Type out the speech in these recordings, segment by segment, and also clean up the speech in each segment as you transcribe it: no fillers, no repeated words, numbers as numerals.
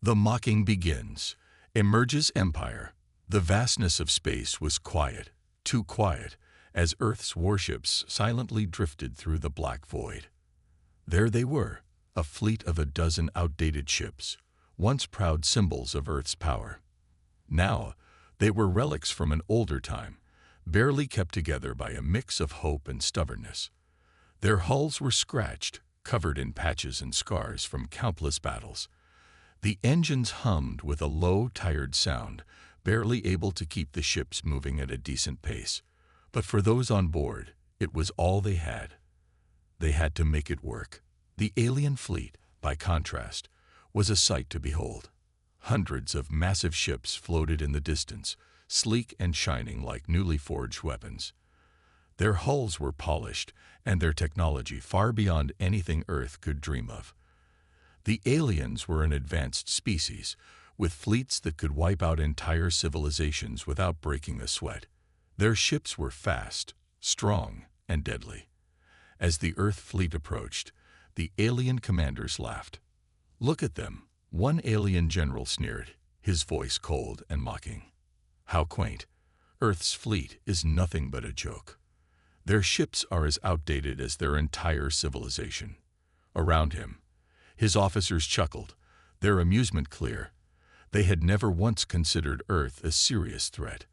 The mocking begins. Emerges empire. The vastness of space was quiet, too quiet, as Earth's warships silently drifted through the black void. There they were, a fleet of a dozen outdated ships, once proud symbols of Earth's power. Now, they were relics from an older time, barely kept together by a mix of hope and stubbornness. Their hulls were scratched, covered in patches and scars from countless battles. The engines hummed with a low, tired sound, barely able to keep the ships moving at a decent pace. But for those on board, it was all they had. They had to make it work. The alien fleet, by contrast, was a sight to behold. Hundreds of massive ships floated in the distance, sleek and shining like newly forged weapons. Their hulls were polished, and their technology far beyond anything Earth could dream of. The aliens were an advanced species, with fleets that could wipe out entire civilizations without breaking a sweat. Their ships were fast, strong, and deadly. As the Earth fleet approached, the alien commanders laughed. "Look at them," one alien general sneered, his voice cold and mocking. "How quaint. Earth's fleet is nothing but a joke. Their ships are as outdated as their entire civilization." Around him, his officers chuckled, their amusement clear. They had never once considered Earth a serious threat.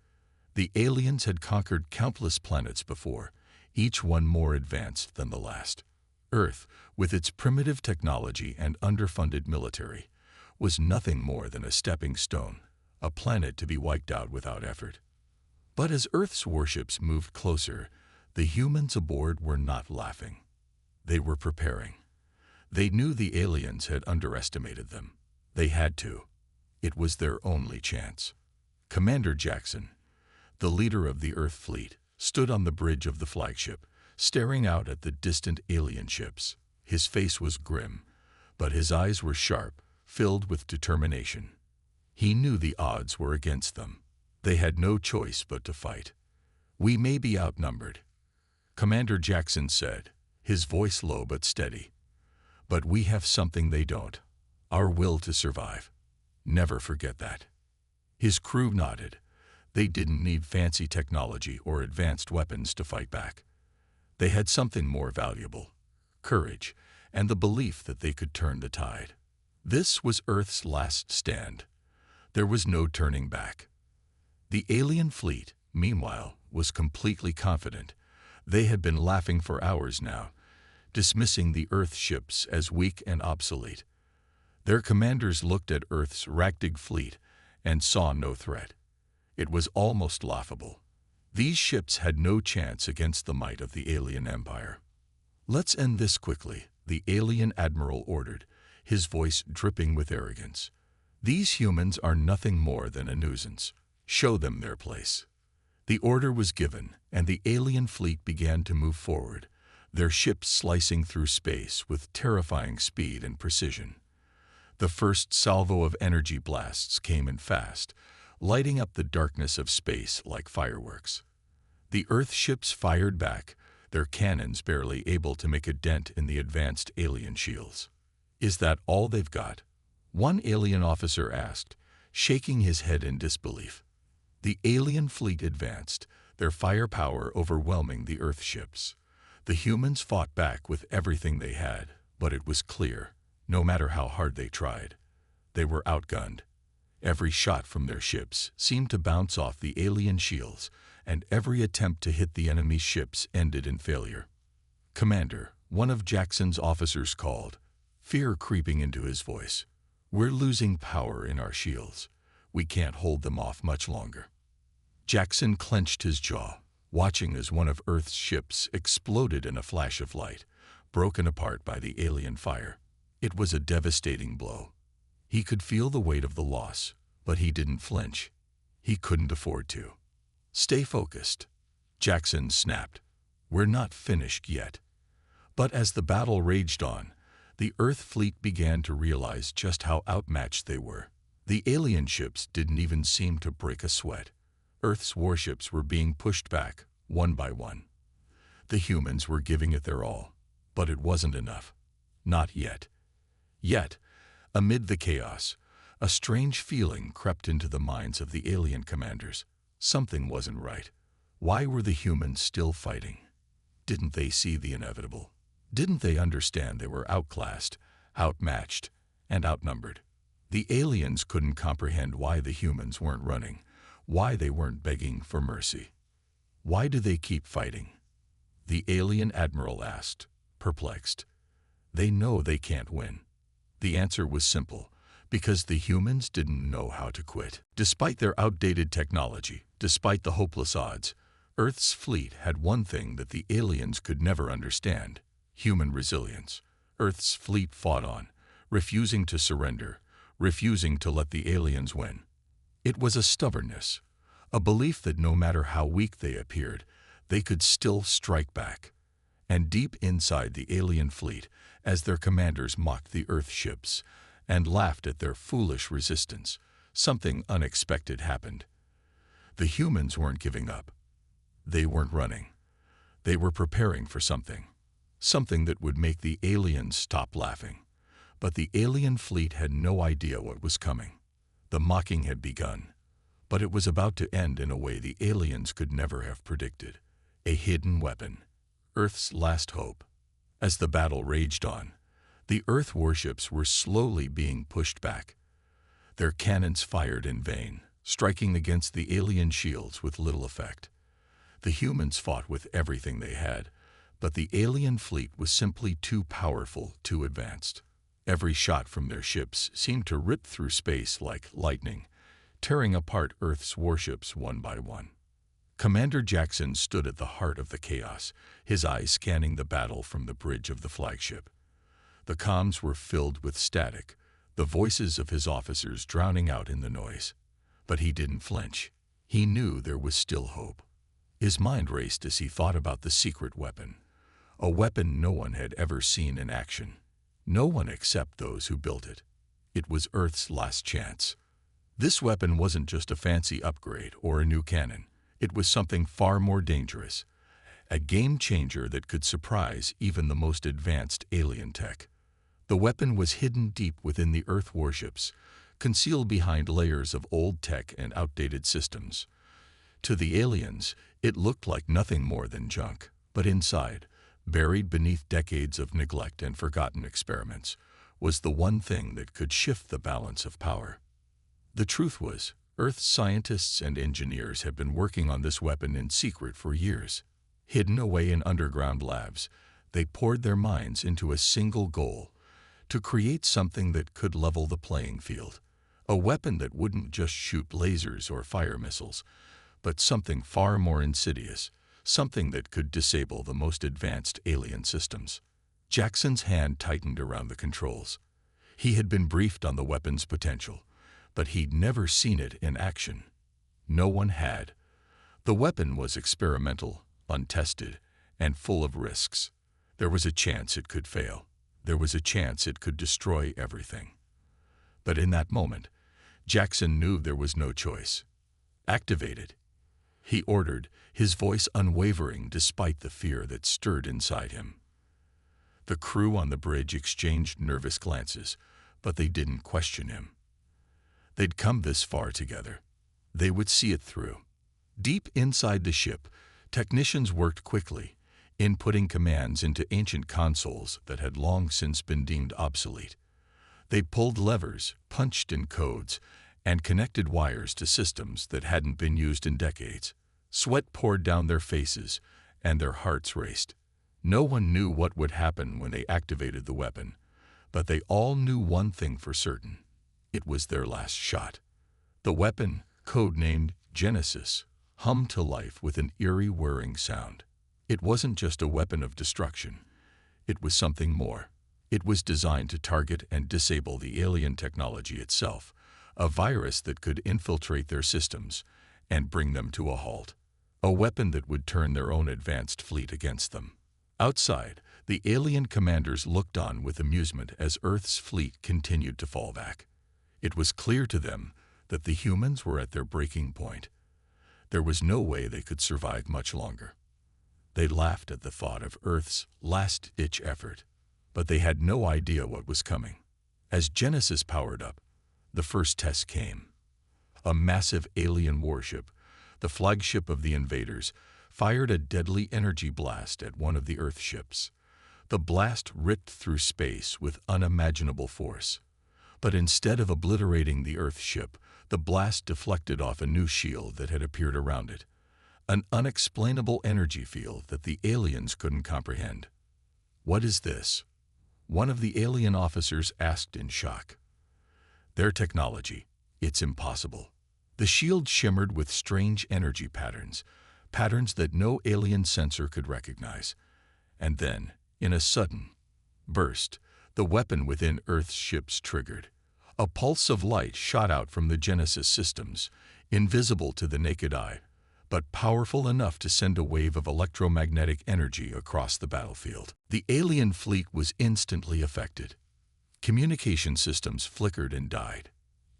The aliens had conquered countless planets before, each one more advanced than the last. Earth, with its primitive technology and underfunded military, was nothing more than a stepping stone, a planet to be wiped out without effort. But as Earth's warships moved closer, the humans aboard were not laughing. They were preparing. They knew the aliens had underestimated them. They had to. It was their only chance. Commander Jackson, the leader of the Earth fleet, stood on the bridge of the flagship, staring out at the distant alien ships. His face was grim, but his eyes were sharp, filled with determination. He knew the odds were against them. They had no choice but to fight. "We may be outnumbered," Commander Jackson said, his voice low but steady. "But we have something they don't, our will to survive. Never forget that." His crew nodded. They didn't need fancy technology or advanced weapons to fight back. They had something more valuable: courage and the belief that they could turn the tide. This was Earth's last stand. There was no turning back. The alien fleet, meanwhile, was completely confident. They had been laughing for hours now, dismissing the Earth ships as weak and obsolete. Their commanders looked at Earth's Galactic fleet and saw no threat. It was almost laughable. These ships had no chance against the might of the alien empire. "Let's end this quickly," the alien admiral ordered, his voice dripping with arrogance. "These humans are nothing more than a nuisance. Show them their place." The order was given, and the alien fleet began to move forward, their ships slicing through space with terrifying speed and precision. The first salvo of energy blasts came in fast, lighting up the darkness of space like fireworks. The Earth ships fired back, their cannons barely able to make a dent in the advanced alien shields. "Is that all they've got?" one alien officer asked, shaking his head in disbelief. The alien fleet advanced, their firepower overwhelming the Earth ships. The humans fought back with everything they had, but it was clear, no matter how hard they tried, they were outgunned. Every shot from their ships seemed to bounce off the alien shields, and every attempt to hit the enemy's ships ended in failure. "Commander," one of Jackson's officers called, fear creeping into his voice. "We're losing power in our shields. We can't hold them off much longer." Jackson clenched his jaw, watching as one of Earth's ships exploded in a flash of light, broken apart by the alien fire. It was a devastating blow. He could feel the weight of the loss, but he didn't flinch. He couldn't afford to. "Stay focused," Jackson snapped. "We're not finished yet." But as the battle raged on, the Earth fleet began to realize just how outmatched they were. The alien ships didn't even seem to break a sweat. Earth's warships were being pushed back, one by one. The humans were giving it their all, but it wasn't enough. Not yet. Yet, amid the chaos, A strange feeling crept into the minds of the alien commanders. Something wasn't right. Why were the humans still fighting? Didn't they see the inevitable? Didn't they understand they were outclassed, outmatched, and outnumbered? The aliens couldn't comprehend why the humans weren't running, why they weren't begging for mercy. Why do they keep fighting? The alien admiral asked, perplexed. They know they can't win. The answer was simple. Because the humans didn't know how to quit. Despite their outdated technology, despite the hopeless odds, Earth's fleet had one thing that the aliens could never understand: human resilience. Earth's fleet fought on, refusing to surrender, refusing to let the aliens win. It was a stubbornness, a belief that no matter how weak they appeared, they could still strike back. And deep inside the alien fleet, as their commanders mocked the Earth ships and laughed at their foolish resistance, something unexpected happened. The humans weren't giving up. They weren't running. They were preparing for something. Something that would make the aliens stop laughing. But the alien fleet had no idea what was coming. The mocking had begun, but it was about to end in a way the aliens could never have predicted. A hidden weapon. Earth's last hope. As the battle raged on, the Earth warships were slowly being pushed back. Their cannons fired in vain, striking against the alien shields with little effect. The humans fought with everything they had, but the alien fleet was simply too powerful, too advanced. Every shot from their ships seemed to rip through space like lightning, tearing apart Earth's warships one by one. Commander Jackson stood at the heart of the chaos, his eyes scanning the battle from the bridge of the flagship. The comms were filled with static, the voices of his officers drowning out in the noise. But he didn't flinch. He knew there was still hope. His mind raced as he thought about the secret weapon, a weapon no one had ever seen in action. No one except those who built it. It was Earth's last chance. This weapon wasn't just a fancy upgrade or a new cannon. It was something far more dangerous, a game changer that could surprise even the most advanced alien tech. The weapon was hidden deep within the Earth warships, concealed behind layers of old tech and outdated systems. To the aliens, it looked like nothing more than junk, but inside, buried beneath decades of neglect and forgotten experiments, was the one thing that could shift the balance of power. The truth was, Earth's scientists and engineers had been working on this weapon in secret for years. Hidden away in underground labs, they poured their minds into a single goal: to create something that could level the playing field. A weapon that wouldn't just shoot lasers or fire missiles, but something far more insidious, something that could disable the most advanced alien systems. Jackson's hand tightened around the controls. He had been briefed on the weapon's potential, but he'd never seen it in action. No one had. The weapon was experimental, untested, and full of risks. There was a chance it could fail. There was a chance it could destroy everything. But in that moment, Jackson knew there was no choice. Activate it, he ordered, his voice unwavering despite the fear that stirred inside him. The crew on the bridge exchanged nervous glances, but they didn't question him. They'd come this far together. They would see it through. Deep inside the ship, technicians worked quickly, inputting commands into ancient consoles that had long since been deemed obsolete. They pulled levers, punched in codes, and connected wires to systems that hadn't been used in decades. Sweat poured down their faces, and their hearts raced. No one knew what would happen when they activated the weapon, but they all knew one thing for certain. It was their last shot. The weapon, codenamed Genesis, hummed to life with an eerie whirring sound. It wasn't just a weapon of destruction. It was something more. It was designed to target and disable the alien technology itself, a virus that could infiltrate their systems and bring them to a halt. A weapon that would turn their own advanced fleet against them. Outside, the alien commanders looked on with amusement as Earth's fleet continued to fall back. It was clear to them that the humans were at their breaking point. There was no way they could survive much longer. They laughed at the thought of Earth's last-ditch effort, but they had no idea what was coming. As Genesis powered up, The first test came. A massive alien warship, the flagship of the invaders, fired a deadly energy blast at one of the Earth ships. The blast ripped through space with unimaginable force. But instead of obliterating the Earth ship, the blast deflected off a new shield that had appeared around it. An unexplainable energy field that the aliens couldn't comprehend. "What is this?" one of the alien officers asked in shock. "Their technology. It's impossible." The shield shimmered with strange energy patterns, patterns that no alien sensor could recognize. And then, in a sudden burst, the weapon within Earth's ships triggered. A pulse of light shot out from the Genesis systems, invisible to the naked eye, but powerful enough to send a wave of electromagnetic energy across the battlefield. The alien fleet was instantly affected. Communication systems flickered and died.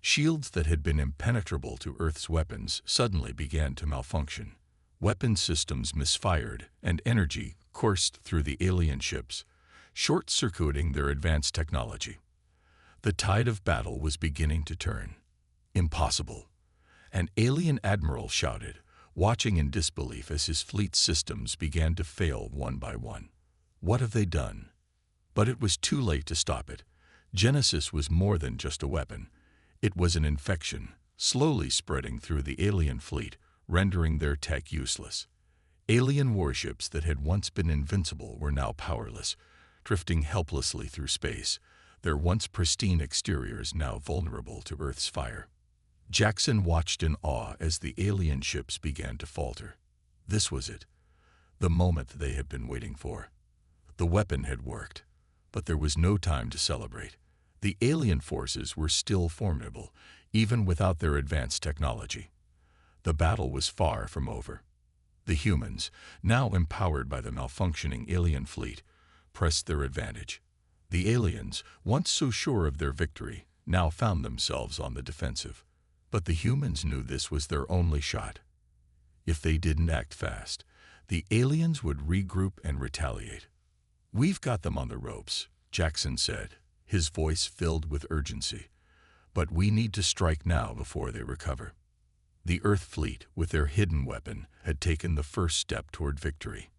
Shields that had been impenetrable to Earth's weapons suddenly began to malfunction. Weapon systems misfired, and energy coursed through the alien ships, short-circuiting their advanced technology. The tide of battle was beginning to turn. "Impossible!" An alien admiral shouted, watching in disbelief as his fleet's systems began to fail one by one. "What have they done?" But it was too late to stop it. Genesis was more than just a weapon. It was an infection, slowly spreading through the alien fleet, rendering their tech useless. Alien warships that had once been invincible were now powerless, drifting helplessly through space, their once pristine exteriors now vulnerable to Earth's fire. Jackson watched in awe as the alien ships began to falter. This was it, the moment they had been waiting for. The weapon had worked, but there was no time to celebrate. The alien forces were still formidable, even without their advanced technology. The battle was far from over. The humans, now empowered by the malfunctioning alien fleet, pressed their advantage. The aliens, once so sure of their victory, now found themselves on the defensive. But the humans knew this was their only shot. If they didn't act fast, the aliens would regroup and retaliate. "We've got them on the ropes," Jackson said, his voice filled with urgency. "But we need to strike now before they recover." The Earth fleet, with their hidden weapon, had taken the first step toward victory.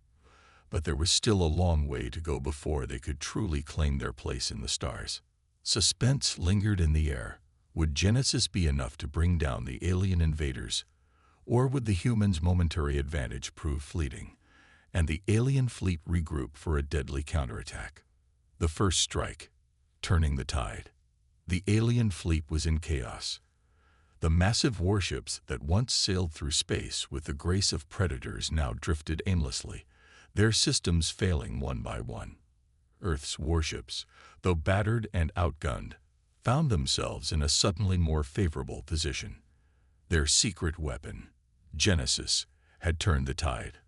But there was still a long way to go before they could truly claim their place in the stars. Suspense lingered in the air. Would Genesis be enough to bring down the alien invaders? Or would the humans' momentary advantage prove fleeting, and the alien fleet regroup for a deadly counterattack? The first strike, turning the tide. The alien fleet was in chaos. The massive warships that once sailed through space with the grace of predators now drifted aimlessly, their systems failing one by one. Earth's warships, though battered and outgunned, found themselves in a suddenly more favorable position. Their secret weapon, Genesis, had turned the tide.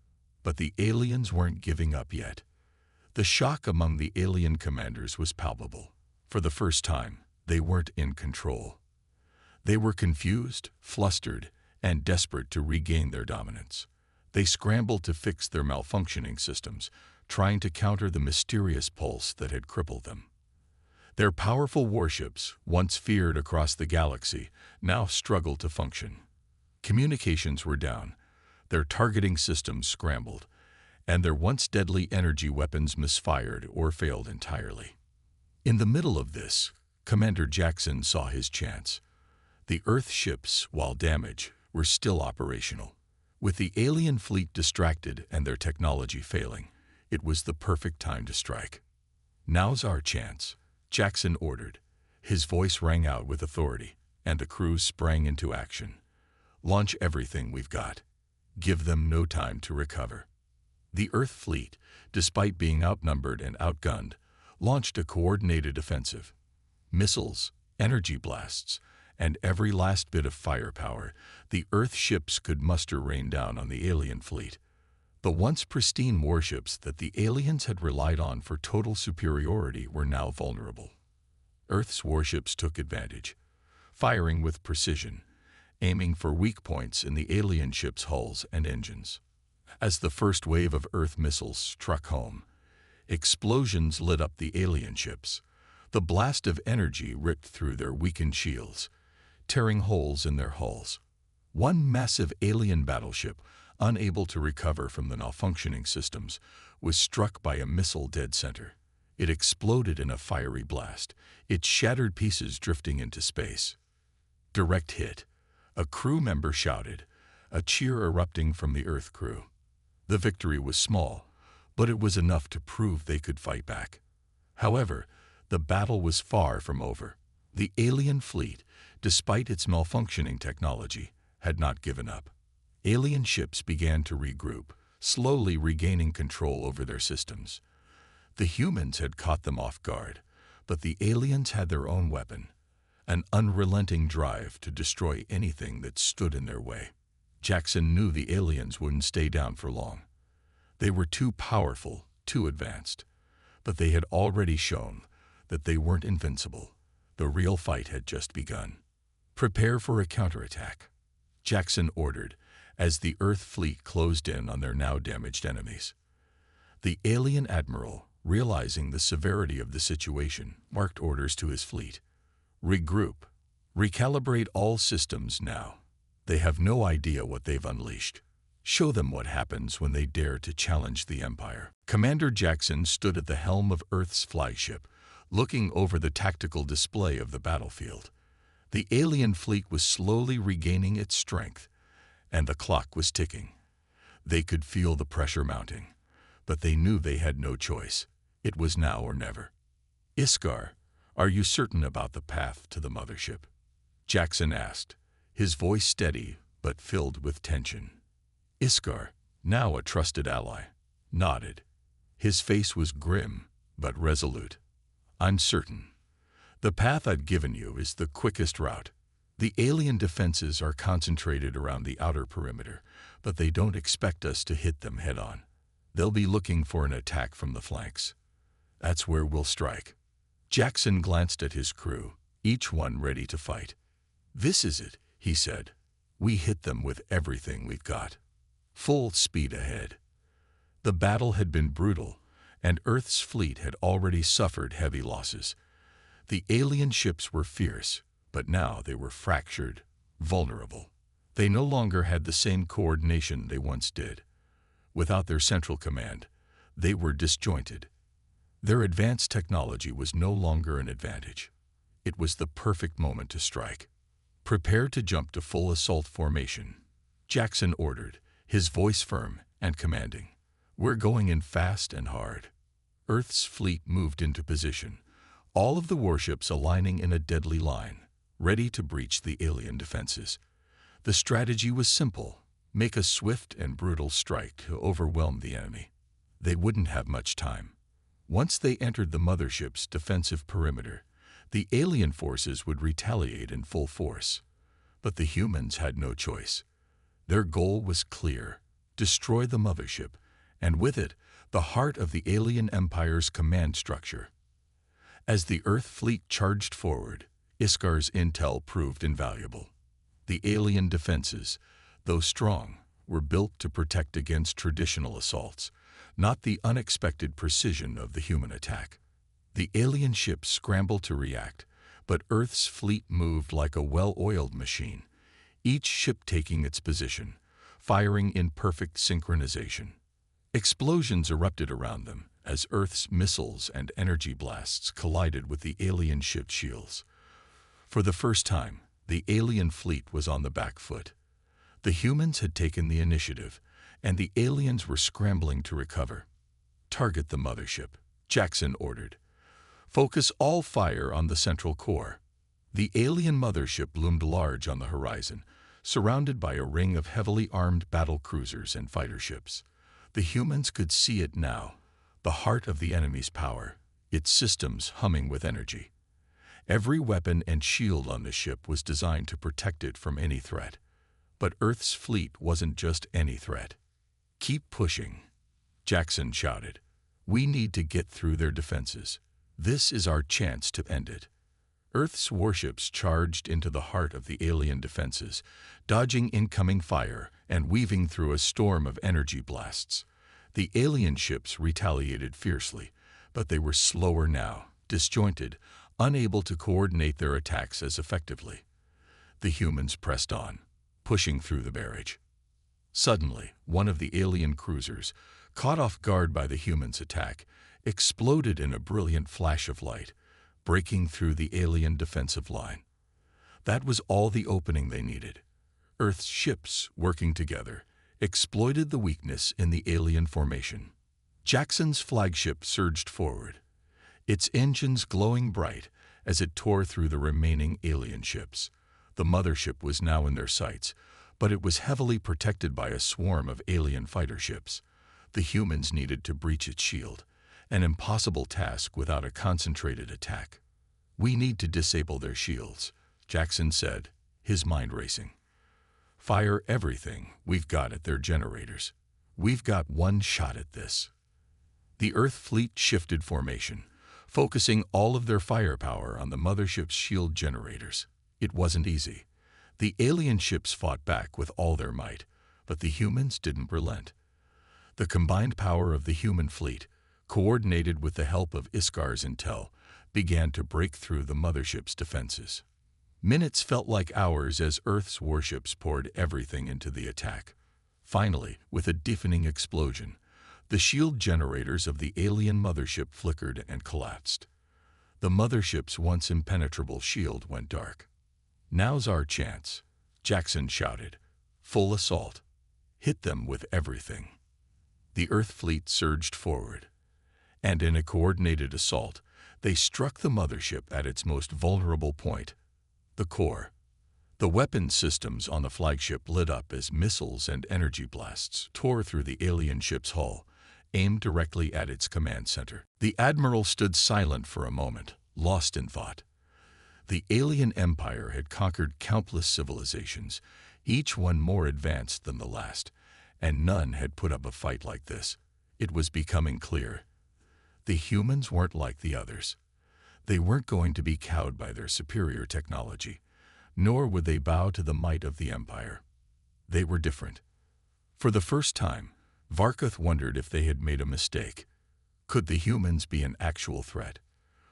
But the aliens weren't giving up yet. The shock among the alien commanders was palpable. For the first time, they weren't in control. They were confused, flustered, and desperate to regain their dominance. They scrambled to fix their malfunctioning systems, trying to counter the mysterious pulse that had crippled them. Their powerful warships, once feared across the galaxy, now struggled to function. Communications were down, their targeting systems scrambled, and their once deadly energy weapons misfired or failed entirely. In the middle of this, Commander Jackson saw his chance. The Earth ships, while damaged, were still operational. With the alien fleet distracted and their technology failing, it was the perfect time to strike. "Now's our chance," Jackson ordered. His voice rang out with authority, and the crews sprang into action. "Launch everything we've got. Give them no time to recover." The Earth fleet, despite being outnumbered and outgunned, launched a coordinated offensive. Missiles, energy blasts, and every last bit of firepower the Earth ships could muster rained down on the alien fleet. The once pristine warships that the aliens had relied on for total superiority were now vulnerable. Earth's warships took advantage, firing with precision, aiming for weak points in the alien ships' hulls and engines. As the first wave of Earth missiles struck home, explosions lit up the alien ships. The blast of energy ripped through their weakened shields, tearing holes in their hulls. One massive alien battleship, unable to recover from the malfunctioning systems, was struck by a missile dead center. It exploded in a fiery blast, its shattered pieces drifting into space. Direct hit. A crew member shouted, a cheer erupting from the Earth crew. The victory was small, but it was enough to prove they could fight back. However, the battle was far from over. The alien fleet, despite its malfunctioning technology, had not given up. Alien ships began to regroup, slowly regaining control over their systems. The humans had caught them off guard, but the aliens had their own weapon, an unrelenting drive to destroy anything that stood in their way. Jackson knew the aliens wouldn't stay down for long. They were too powerful, too advanced, but they had already shown that they weren't invincible. The real fight had just begun. Prepare for a counterattack, Jackson ordered, as the Earth fleet closed in on their now damaged enemies. The alien admiral, realizing the severity of the situation, marked orders to his fleet. Regroup. Recalibrate all systems now. They have no idea what they've unleashed. Show them what happens when they dare to challenge the Empire. Commander Jackson stood at the helm of Earth's flagship, looking over the tactical display of the battlefield. The alien fleet was slowly regaining its strength, and the clock was ticking. They could feel the pressure mounting, but they knew they had no choice. It was now or never. Iskar, are you certain about the path to the mothership? Jackson asked, his voice steady but filled with tension. Iskar, now a trusted ally, nodded. His face was grim but resolute. I'm certain. The path I've given you is the quickest route. The alien defenses are concentrated around the outer perimeter, but they don't expect us to hit them head-on. They'll be looking for an attack from the flanks. That's where we'll strike. Jackson glanced at his crew, each one ready to fight. This is it, he said. We hit them with everything we've got. Full speed ahead. The battle had been brutal, and Earth's fleet had already suffered heavy losses. The alien ships were fierce, but now they were fractured, vulnerable. They no longer had the same coordination they once did. Without their central command, they were disjointed. Their advanced technology was no longer an advantage. It was the perfect moment to strike. Prepare to jump to full assault formation, Jackson ordered, his voice firm and commanding. We're going in fast and hard. Earth's fleet moved into position, all of the warships aligning in a deadly line, ready to breach the alien defenses. The strategy was simple: make a swift and brutal strike to overwhelm the enemy. They wouldn't have much time. Once they entered the mothership's defensive perimeter, the alien forces would retaliate in full force. But the humans had no choice. Their goal was clear: destroy the mothership, and with it, the heart of the alien empire's command structure. As the Earth fleet charged forward, Iskar's intel proved invaluable. The alien defenses, though strong, were built to protect against traditional assaults, not the unexpected precision of the human attack. The alien ships scrambled to react, but Earth's fleet moved like a well-oiled machine, each ship taking its position, firing in perfect synchronization. Explosions erupted around them as Earth's missiles and energy blasts collided with the alien ship shields. For the first time, the alien fleet was on the back foot. The humans had taken the initiative, and the aliens were scrambling to recover. Target the mothership, Jackson ordered. Focus all fire on the central core. The alien mothership loomed large on the horizon, surrounded by a ring of heavily armed battle cruisers and fighter ships. The humans could see it now, the heart of the enemy's power, its systems humming with energy. Every weapon and shield on the ship was designed to protect it from any threat. But Earth's fleet wasn't just any threat. Keep pushing, Jackson shouted. We need to get through their defenses. This is our chance to end it. Earth's warships charged into the heart of the alien defenses, dodging incoming fire and weaving through a storm of energy blasts. The alien ships retaliated fiercely, but they were slower now, disjointed, unable to coordinate their attacks as effectively. The humans pressed on, pushing through the barrage. Suddenly, one of the alien cruisers, caught off guard by the humans' attack, exploded in a brilliant flash of light, breaking through the alien defensive line. That was all the opening they needed. Earth's ships, working together, exploited the weakness in the alien formation. Jackson's flagship surged forward, its engines glowing bright as it tore through the remaining alien ships. The mothership was now in their sights, but it was heavily protected by a swarm of alien fighter ships. The humans needed to breach its shield, an impossible task without a concentrated attack. "We need to disable their shields," Jackson said, his mind racing. "Fire everything we've got at their generators. We've got one shot at this." The Earth fleet shifted formation, focusing all of their firepower on the mothership's shield generators. It wasn't easy. The alien ships fought back with all their might, but the humans didn't relent. The combined power of the human fleet, coordinated with the help of Iskar's intel, began to break through the mothership's defenses. Minutes felt like hours as Earth's warships poured everything into the attack. Finally, with a deafening explosion, the shield generators of the alien mothership flickered and collapsed. The mothership's once impenetrable shield went dark. "Now's our chance," Jackson shouted. "Full assault. Hit them with everything." The Earth fleet surged forward, and in a coordinated assault, they struck the mothership at its most vulnerable point, the core. The weapon systems on the flagship lit up as missiles and energy blasts tore through the alien ship's hull, aimed directly at its command center. The admiral stood silent for a moment, lost in thought. The alien empire had conquered countless civilizations, each one more advanced than the last, and none had put up a fight like this. It was becoming clear. The humans weren't like the others. They weren't going to be cowed by their superior technology, nor would they bow to the might of the Empire. They were different. For the first time, Varkuth wondered if they had made a mistake. Could the humans be an actual threat?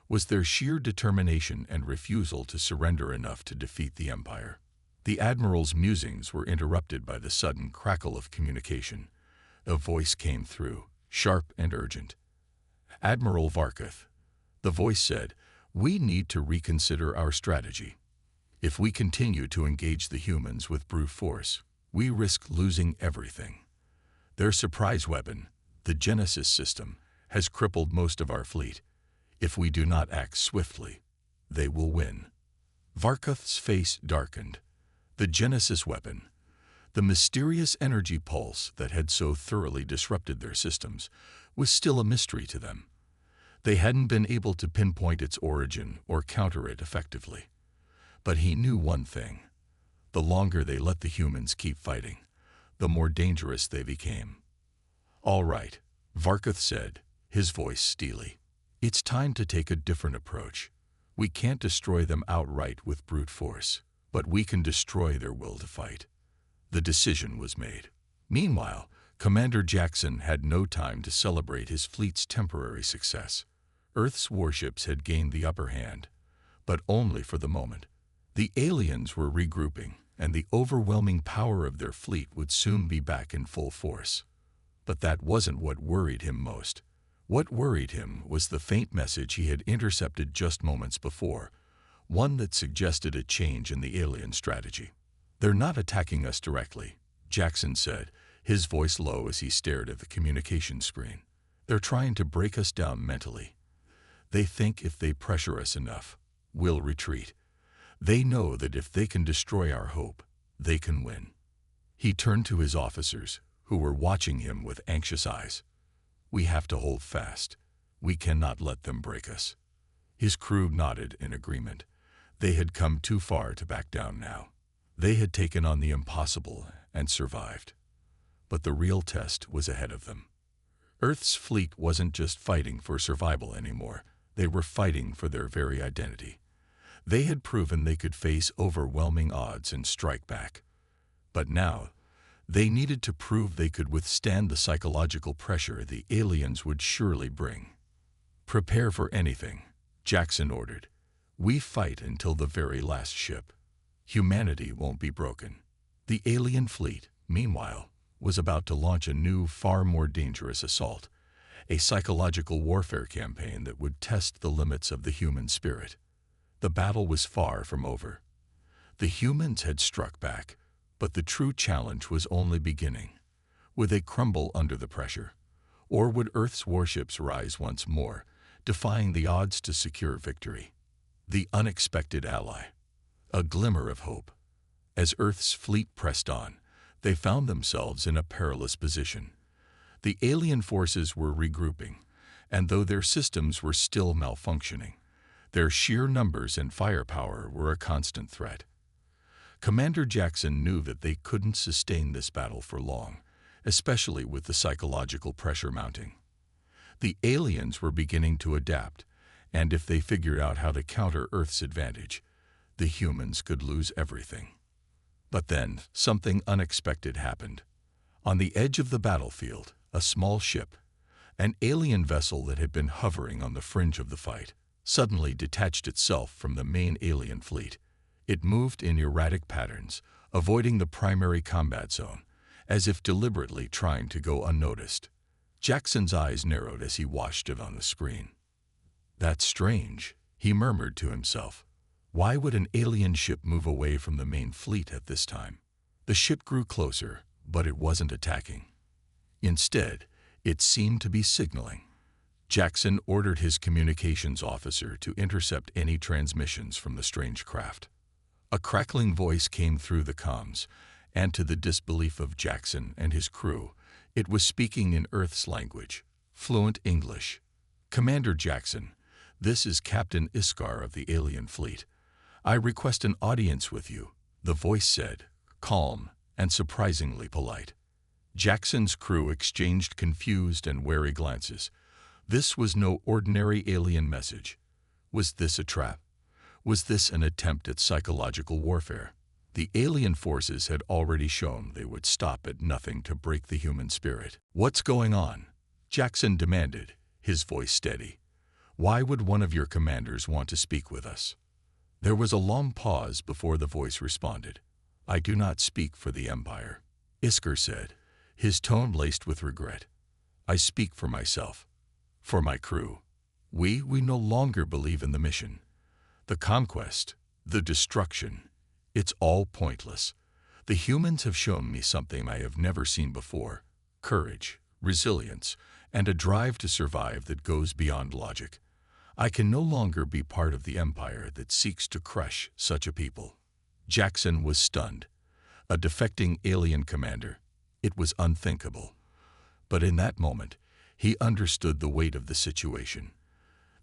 Was their sheer determination and refusal to surrender enough to defeat the Empire? The Admiral's musings were interrupted by the sudden crackle of communication. A voice came through, sharp and urgent. "Admiral Varkuth," the voice said, "we need to reconsider our strategy. If we continue to engage the humans with brute force, we risk losing everything. Their surprise weapon, the Genesis system, has crippled most of our fleet. If we do not act swiftly, they will win." Varkuth's face darkened. The Genesis weapon, the mysterious energy pulse that had so thoroughly disrupted their systems, was still a mystery to them. They hadn't been able to pinpoint its origin or counter it effectively. But he knew one thing. The longer they let the humans keep fighting, the more dangerous they became. "All right," Varkuth said, his voice steely. "It's time to take a different approach. We can't destroy them outright with brute force, but we can destroy their will to fight." The decision was made. Meanwhile, Commander Jackson had no time to celebrate his fleet's temporary success. Earth's warships had gained the upper hand, but only for the moment. The aliens were regrouping, and the overwhelming power of their fleet would soon be back in full force. But that wasn't what worried him most. What worried him was the faint message he had intercepted just moments before, one that suggested a change in the alien strategy. "They're not attacking us directly," Jackson said, his voice low as he stared at the communication screen. "They're trying to break us down mentally. They think if they pressure us enough, we'll retreat. They know that if they can destroy our hope, they can win." He turned to his officers, who were watching him with anxious eyes. "We have to hold fast. We cannot let them break us." His crew nodded in agreement. They had come too far to back down now. They had taken on the impossible and survived. But the real test was ahead of them. Earth's fleet wasn't just fighting for survival anymore. They were fighting for their very identity. They had proven they could face overwhelming odds and strike back. But now, they needed to prove they could withstand the psychological pressure the aliens would surely bring. "Prepare for anything," Jackson ordered, We fight until the very last ship. Humanity won't be broken. The alien fleet, meanwhile, was about to launch a new, far more dangerous assault, a psychological warfare campaign that would test the limits of the human spirit. The battle was far from over. The humans had struck back, but the true challenge was only beginning. Would they crumble under the pressure? Or would Earth's warships rise once more, defying the odds to secure victory? The unexpected ally. A glimmer of hope. As Earth's fleet pressed on, they found themselves in a perilous position. The alien forces were regrouping, and though their systems were still malfunctioning, their sheer numbers and firepower were a constant threat. Commander Jackson knew that they couldn't sustain this battle for long, especially with the psychological pressure mounting. The aliens were beginning to adapt, and if they figured out how to counter Earth's advantage, the humans could lose everything. But then, something unexpected happened. On the edge of the battlefield, a small ship, an alien vessel that had been hovering on the fringe of the fight, suddenly detached itself from the main alien fleet. It moved in erratic patterns, avoiding the primary combat zone, as if deliberately trying to go unnoticed. Jackson's eyes narrowed as he watched it on the screen. "That's strange," he murmured to himself. Why would an alien ship move away from the main fleet at this time? The ship grew closer, but it wasn't attacking. Instead, it seemed to be signaling. Jackson ordered his communications officer to intercept any transmissions from the strange craft. A crackling voice came through the comms, and to the disbelief of Jackson and his crew, it was speaking in Earth's language, fluent English. "Commander Jackson, this is Captain Iskar of the alien fleet. I request an audience with you," the voice said, calm and surprisingly polite. Jackson's crew exchanged confused and wary glances. This was no ordinary alien message. Was this a trap? Was this an attempt at psychological warfare? The alien forces had already shown they would stop at nothing to break the human spirit. "What's going on?" Jackson demanded, his voice steady. "Why would one of your commanders want to speak with us?" There was a long pause before the voice responded. "I do not speak for the Empire," Iskar said, his tone laced with regret. "I speak for myself, for my crew. We no longer believe in the mission. The conquest, the destruction, it's all pointless. The humans have shown me something I have never seen before: courage, resilience, and a drive to survive that goes beyond logic. I can no longer be part of the empire that seeks to crush such a people." Jackson was stunned. A defecting alien commander. It was unthinkable. But in that moment, he understood the weight of the situation.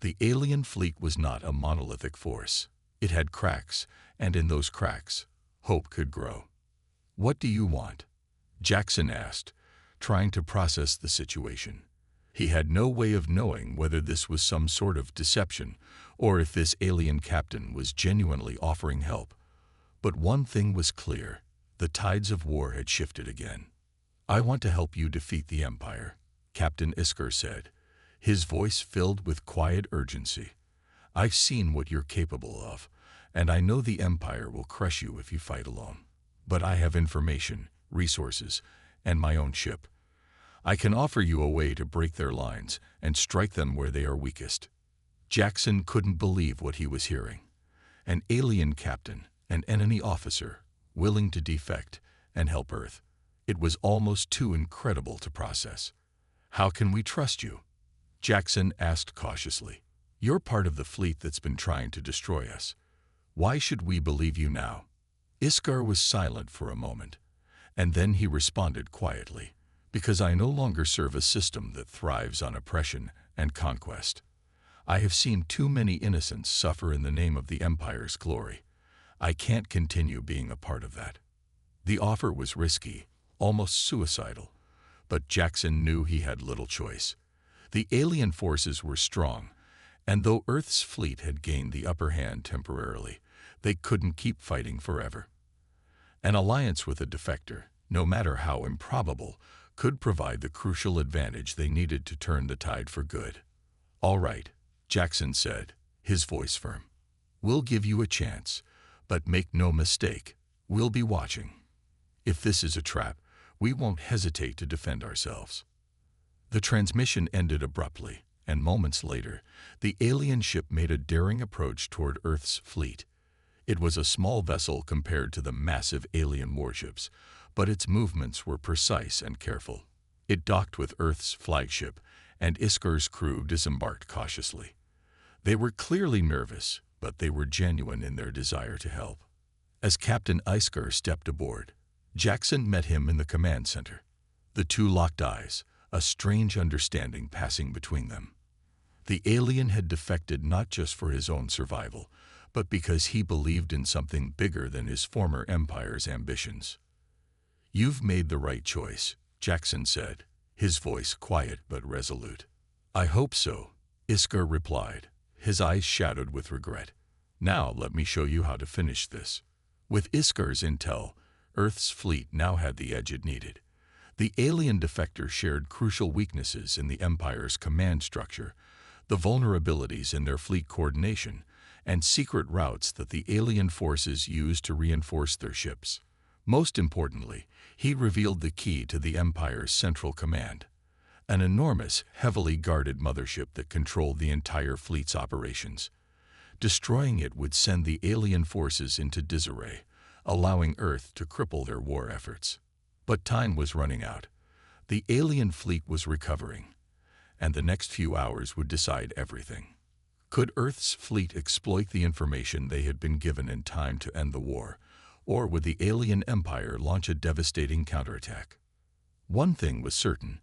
The alien fleet was not a monolithic force. It had cracks, and in those cracks, hope could grow. "What do you want?" Jackson asked, trying to process the situation. He had no way of knowing whether this was some sort of deception or if this alien captain was genuinely offering help. But one thing was clear: the tides of war had shifted again. "I want to help you defeat the Empire," Captain Iskar said, his voice filled with quiet urgency. "I've seen what you're capable of, and I know the Empire will crush you if you fight alone. But I have information, resources, and my own ship. I can offer you a way to break their lines and strike them where they are weakest." Jackson couldn't believe what he was hearing. An alien captain, an enemy officer, willing to defect and help Earth. It was almost too incredible to process. "How can we trust you?" Jackson asked cautiously. "You're part of the fleet that's been trying to destroy us. Why should we believe you now?" Iskar was silent for a moment, and then he responded quietly. "Because I no longer serve a system that thrives on oppression and conquest. I have seen too many innocents suffer in the name of the Empire's glory. I can't continue being a part of that." The offer was risky, almost suicidal, but Jackson knew he had little choice. The alien forces were strong, and though Earth's fleet had gained the upper hand temporarily, they couldn't keep fighting forever. An alliance with a defector, no matter how improbable, could provide the crucial advantage they needed to turn the tide for good. "All right," Jackson said, his voice firm. We'll give you a chance, but make no mistake, we'll be watching. If this is a trap, we won't hesitate to defend ourselves." The transmission ended abruptly, and moments later, the alien ship made a daring approach toward Earth's fleet. It was a small vessel compared to the massive alien warships, but its movements were precise and careful. It docked with Earth's flagship, and Iskar's crew disembarked cautiously. They were clearly nervous, but they were genuine in their desire to help. As Captain Iskar stepped aboard, Jackson met him in the command center. The two locked eyes, a strange understanding passing between them. The alien had defected not just for his own survival, but because he believed in something bigger than his former empire's ambitions. "You've made the right choice," Jackson said, his voice quiet but resolute. "I hope so," Iskar replied, his eyes shadowed with regret. "Now let me show you how to finish this." With Iskar's intel, Earth's fleet now had the edge it needed. The alien defector shared crucial weaknesses in the Empire's command structure, the vulnerabilities in their fleet coordination, and secret routes that the alien forces used to reinforce their ships. Most importantly, he revealed the key to the Empire's central command, an enormous, heavily guarded mothership that controlled the entire fleet's operations. Destroying it would send the alien forces into disarray, allowing Earth to cripple their war efforts. But time was running out. The alien fleet was recovering, and the next few hours would decide everything. Could Earth's fleet exploit the information they had been given in time to end the war, or would the alien empire launch a devastating counterattack? One thing was certain: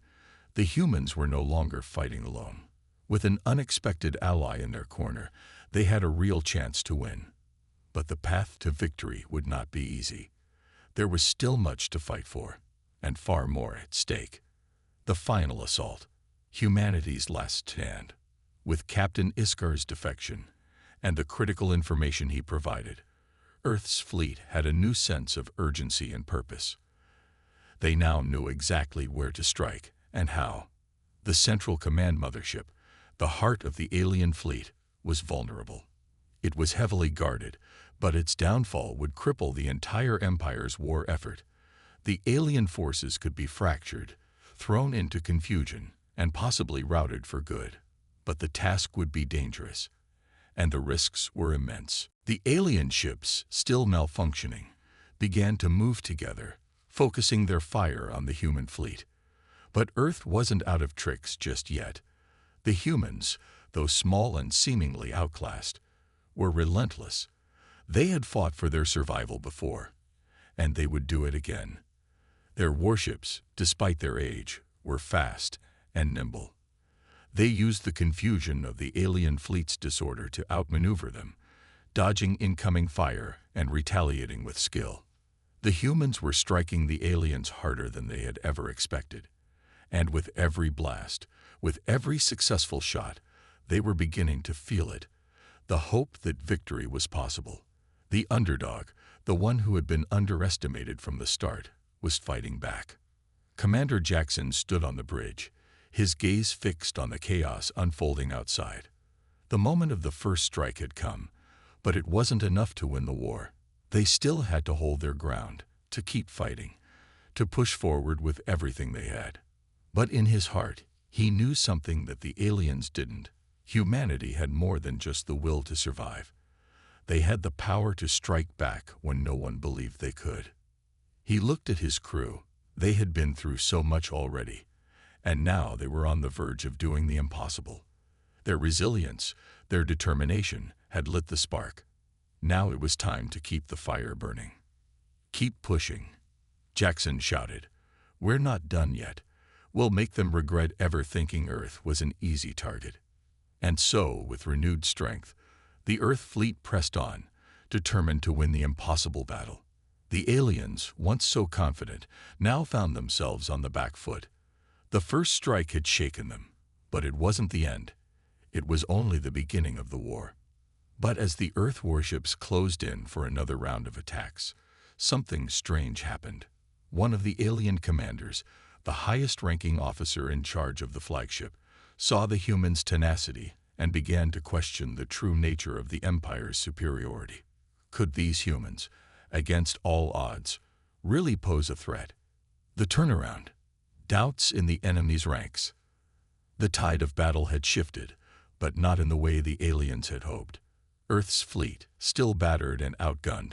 the humans were no longer fighting alone. With an unexpected ally in their corner, they had a real chance to win. But the path to victory would not be easy. There was still much to fight for, and far more at stake. The final assault, humanity's last stand. With Captain Iskar's defection and the critical information he provided, Earth's fleet had a new sense of urgency and purpose. They now knew exactly where to strike and how. The Central Command mothership, the heart of the alien fleet, was vulnerable. It was heavily guarded, but its downfall would cripple the entire Empire's war effort. The alien forces could be fractured, thrown into confusion, and possibly routed for good. But the task would be dangerous, and the risks were immense. The alien ships, still malfunctioning, began to move together, focusing their fire on the human fleet. But Earth wasn't out of tricks just yet. The humans, though small and seemingly outclassed, were relentless. They had fought for their survival before, and they would do it again. Their warships, despite their age, were fast and nimble. They used the confusion of the alien fleet's disorder to outmaneuver them, dodging incoming fire and retaliating with skill. The humans were striking the aliens harder than they had ever expected. And with every blast, with every successful shot, they were beginning to feel it, the hope that victory was possible. The underdog, the one who had been underestimated from the start, was fighting back. Commander Jackson stood on the bridge, his gaze fixed on the chaos unfolding outside. The moment of the first strike had come, but it wasn't enough to win the war. They still had to hold their ground, to keep fighting, to push forward with everything they had. But in his heart, he knew something that the aliens didn't. Humanity had more than just the will to survive. They had the power to strike back when no one believed they could. He looked at his crew. They had been through so much already, and now they were on the verge of doing the impossible. Their resilience, their determination, had lit the spark. Now it was time to keep the fire burning. "Keep pushing," Jackson shouted. "We're not done yet. We'll make them regret ever thinking Earth was an easy target." And so, with renewed strength, the Earth fleet pressed on, determined to win the impossible battle. The aliens, once so confident, now found themselves on the back foot. The first strike had shaken them, but it wasn't the end. It was only the beginning of the war. But as the Earth warships closed in for another round of attacks, something strange happened. One of the alien commanders, the highest-ranking officer in charge of the flagship, saw the humans' tenacity and began to question the true nature of the Empire's superiority. Could these humans, against all odds, really pose a threat? The turnaround. Doubts in the enemy's ranks. The tide of battle had shifted, but not in the way the aliens had hoped. Earth's fleet, still battered and outgunned,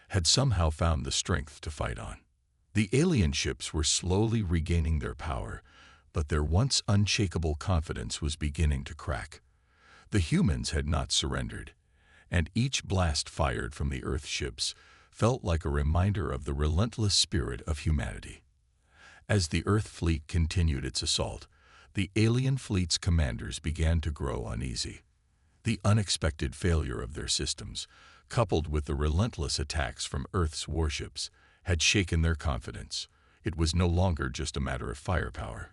had somehow found the strength to fight on. The alien ships were slowly regaining their power, but their once unshakable confidence was beginning to crack. The humans had not surrendered, and each blast fired from the Earth ships felt like a reminder of the relentless spirit of humanity. As the Earth fleet continued its assault, the alien fleet's commanders began to grow uneasy. The unexpected failure of their systems, coupled with the relentless attacks from Earth's warships, had shaken their confidence. It was no longer just a matter of firepower.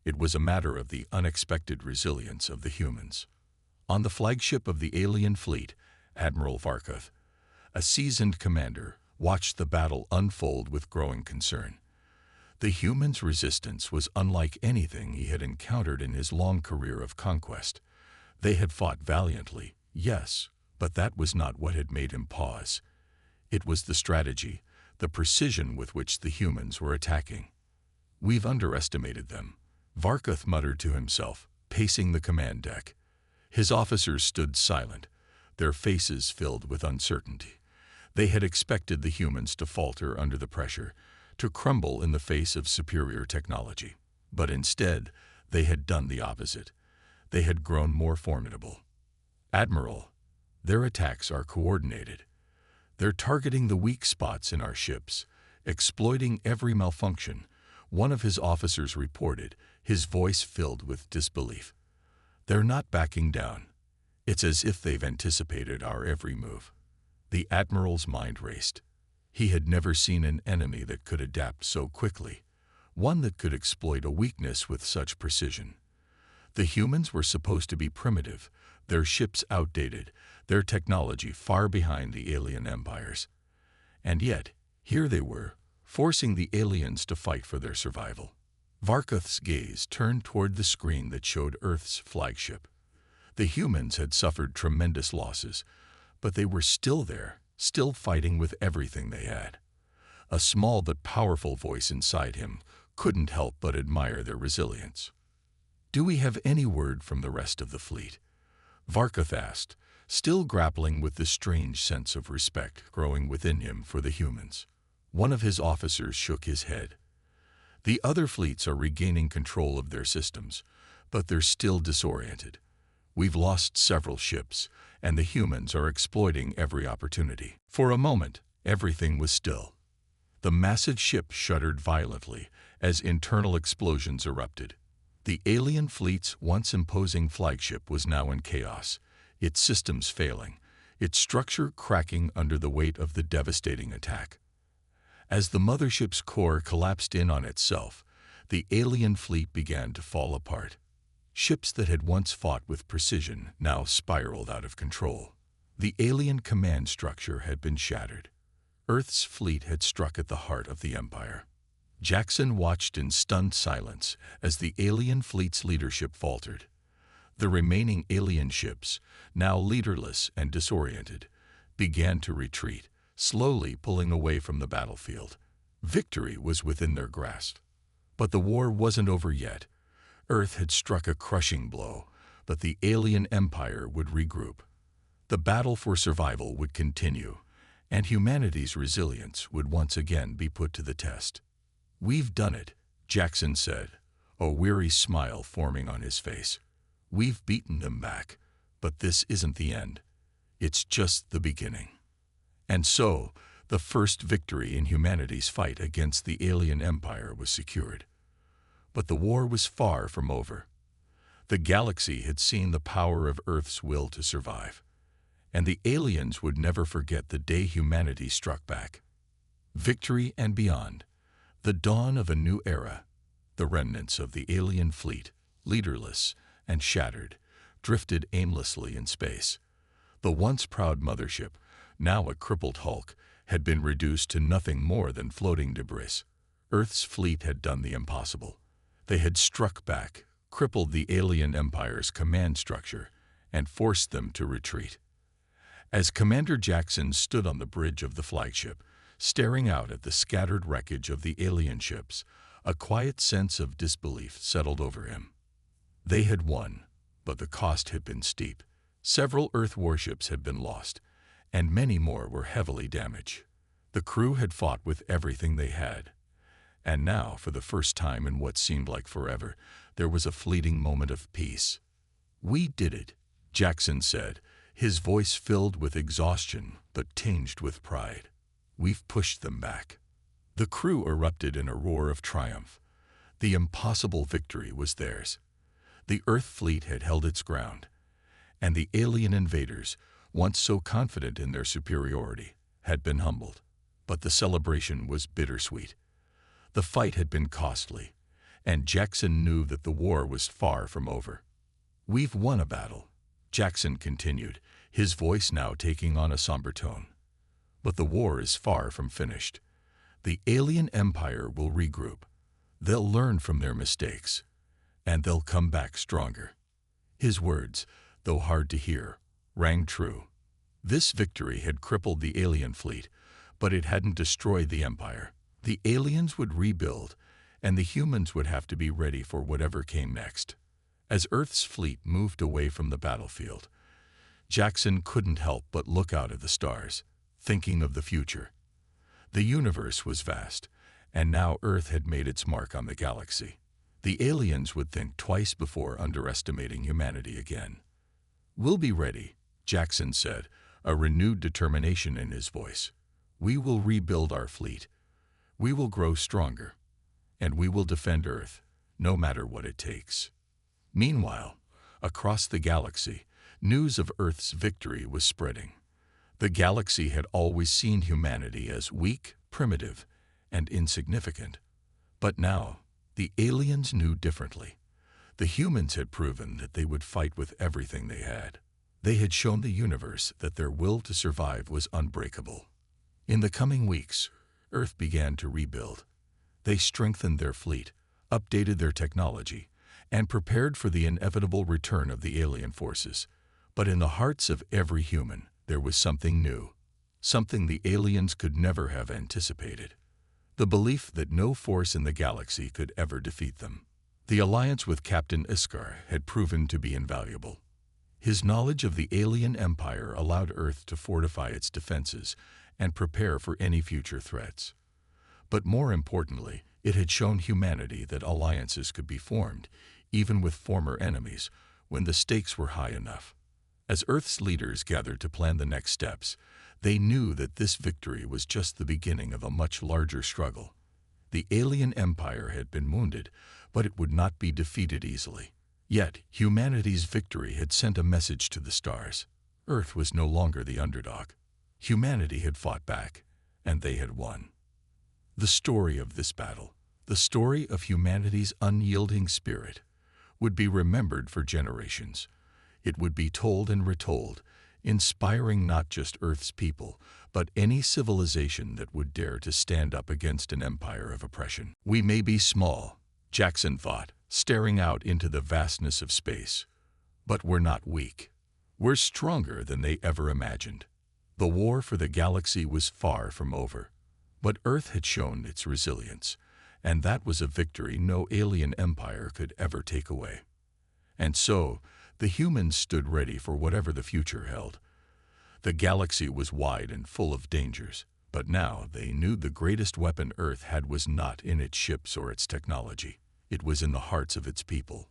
It was a matter of the unexpected resilience of the humans. On the flagship of the alien fleet, Admiral Varkuth, a seasoned commander, watched the battle unfold with growing concern. The humans' resistance was unlike anything he had encountered in his long career of conquest. They had fought valiantly, yes, but that was not what had made him pause. It was the strategy, the precision with which the humans were attacking. "We've underestimated them," Varkuth muttered to himself, pacing the command deck. His officers stood silent, their faces filled with uncertainty. They had expected the humans to falter under the pressure, to crumble in the face of superior technology. But instead, they had done the opposite. They had grown more formidable. "Admiral, their attacks are coordinated. They're targeting the weak spots in our ships, exploiting every malfunction," one of his officers reported, his voice filled with disbelief. "They're not backing down. It's as if they've anticipated our every move." The Admiral's mind raced. He had never seen an enemy that could adapt so quickly, one that could exploit a weakness with such precision. The humans were supposed to be primitive, their ships outdated, their technology far behind the alien empires. And yet, here they were, forcing the aliens to fight for their survival. Varkuth's gaze turned toward the screen that showed Earth's flagship. The humans had suffered tremendous losses, but they were still there, still fighting with everything they had. A small but powerful voice inside him couldn't help but admire their resilience. "Do we have any word from the rest of the fleet?" Varkuth asked, still grappling with the strange sense of respect growing within him for the humans. One of his officers shook his head. "The other fleets are regaining control of their systems, but they're still disoriented. We've lost several ships, and the humans are exploiting every opportunity." For a moment, everything was still. The massive ship shuddered violently as internal explosions erupted. The alien fleet's once imposing flagship was now in chaos, its systems failing, its structure cracking under the weight of the devastating attack. As the mothership's core collapsed in on itself, the alien fleet began to fall apart. Ships that had once fought with precision now spiraled out of control. The alien command structure had been shattered. Earth's fleet had struck at the heart of the Empire. Jackson watched in stunned silence as the alien fleet's leadership faltered. The remaining alien ships, now leaderless and disoriented, began to retreat, slowly pulling away from the battlefield. Victory was within their grasp. But the war wasn't over yet. Earth had struck a crushing blow, but the alien empire would regroup. The battle for survival would continue, and humanity's resilience would once again be put to the test. "We've done it," Jackson said, a weary smile forming on his face. "We've beaten them back, but this isn't the end. It's just the beginning." And so, the first victory in humanity's fight against the alien empire was secured. But the war was far from over. The galaxy had seen the power of Earth's will to survive, and the aliens would never forget the day humanity struck back. Victory and beyond, the dawn of a new era. The remnants of the alien fleet, leaderless and shattered, drifted aimlessly in space. The once proud mothership, now a crippled hulk, had been reduced to nothing more than floating debris. Earth's fleet had done the impossible. They had struck back, crippled the alien empire's command structure, and forced them to retreat. As Commander Jackson stood on the bridge of the flagship, staring out at the scattered wreckage of the alien ships, a quiet sense of disbelief settled over him. They had won, but the cost had been steep. Several Earth warships had been lost, and many more were heavily damaged. The crew had fought with everything they had. And now, for the first time in what seemed like forever, there was a fleeting moment of peace. "We did it," Jackson said, his voice filled with exhaustion but tinged with pride. "We've pushed them back." The crew erupted in a roar of triumph. The impossible victory was theirs. The Earth fleet had held its ground, and the alien invaders, once so confident in their superiority, had been humbled. But the celebration was bittersweet. The fight had been costly, and Jackson knew that the war was far from over. "We've won a battle," Jackson continued, his voice now taking on a somber tone. "But the war is far from finished. The alien empire will regroup. They'll learn from their mistakes, and they'll come back stronger." His words, though hard to hear, rang true. This victory had crippled the alien fleet, but it hadn't destroyed the empire. The aliens would rebuild, and the humans would have to be ready for whatever came next. As Earth's fleet moved away from the battlefield, Jackson couldn't help but look out at the stars, thinking of the future. The universe was vast, and now Earth had made its mark on the galaxy. The aliens would think twice before underestimating humanity again. "We'll be ready," Jackson said, a renewed determination in his voice. "We will rebuild our fleet. We will grow stronger, and we will defend Earth, no matter what it takes." Meanwhile, across the galaxy, news of Earth's victory was spreading. The galaxy had always seen humanity as weak, primitive, and insignificant. But now, the aliens knew differently. The humans had proven that they would fight with everything they had. They had shown the universe that their will to survive was unbreakable. In the coming weeks, Earth began to rebuild. They strengthened their fleet, updated their technology, and prepared for the inevitable return of the alien forces. But in the hearts of every human, there was something new, something the aliens could never have anticipated. The belief that no force in the galaxy could ever defeat them. The alliance with Captain Iskar had proven to be invaluable. His knowledge of the alien empire allowed Earth to fortify its defenses and prepare for any future threats. But more importantly, it had shown humanity that alliances could be formed, even with former enemies, when the stakes were high enough. As Earth's leaders gathered to plan the next steps, they knew that this victory was just the beginning of a much larger struggle. The alien empire had been wounded, but it would not be defeated easily. Yet, humanity's victory had sent a message to the stars. Earth was no longer the underdog. Humanity had fought back, and they had won. The story of this battle, the story of humanity's unyielding spirit, would be remembered for generations. It would be told and retold, inspiring not just Earth's people, but any civilization that would dare to stand up against an empire of oppression. "We may be small," Jackson thought, staring out into the vastness of space, "but we're not weak. We're stronger than they ever imagined." The war for the galaxy was far from over, but Earth had shown its resilience, and that was a victory no alien empire could ever take away. And so, the humans stood ready for whatever the future held. The galaxy was wide and full of dangers, but now they knew the greatest weapon Earth had was not in its ships or its technology. It was in the hearts of its people.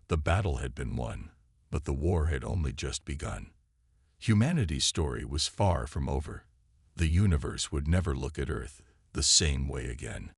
The battle had been won, but the war had only just begun. Humanity's story was far from over. The universe would never look at Earth the same way again.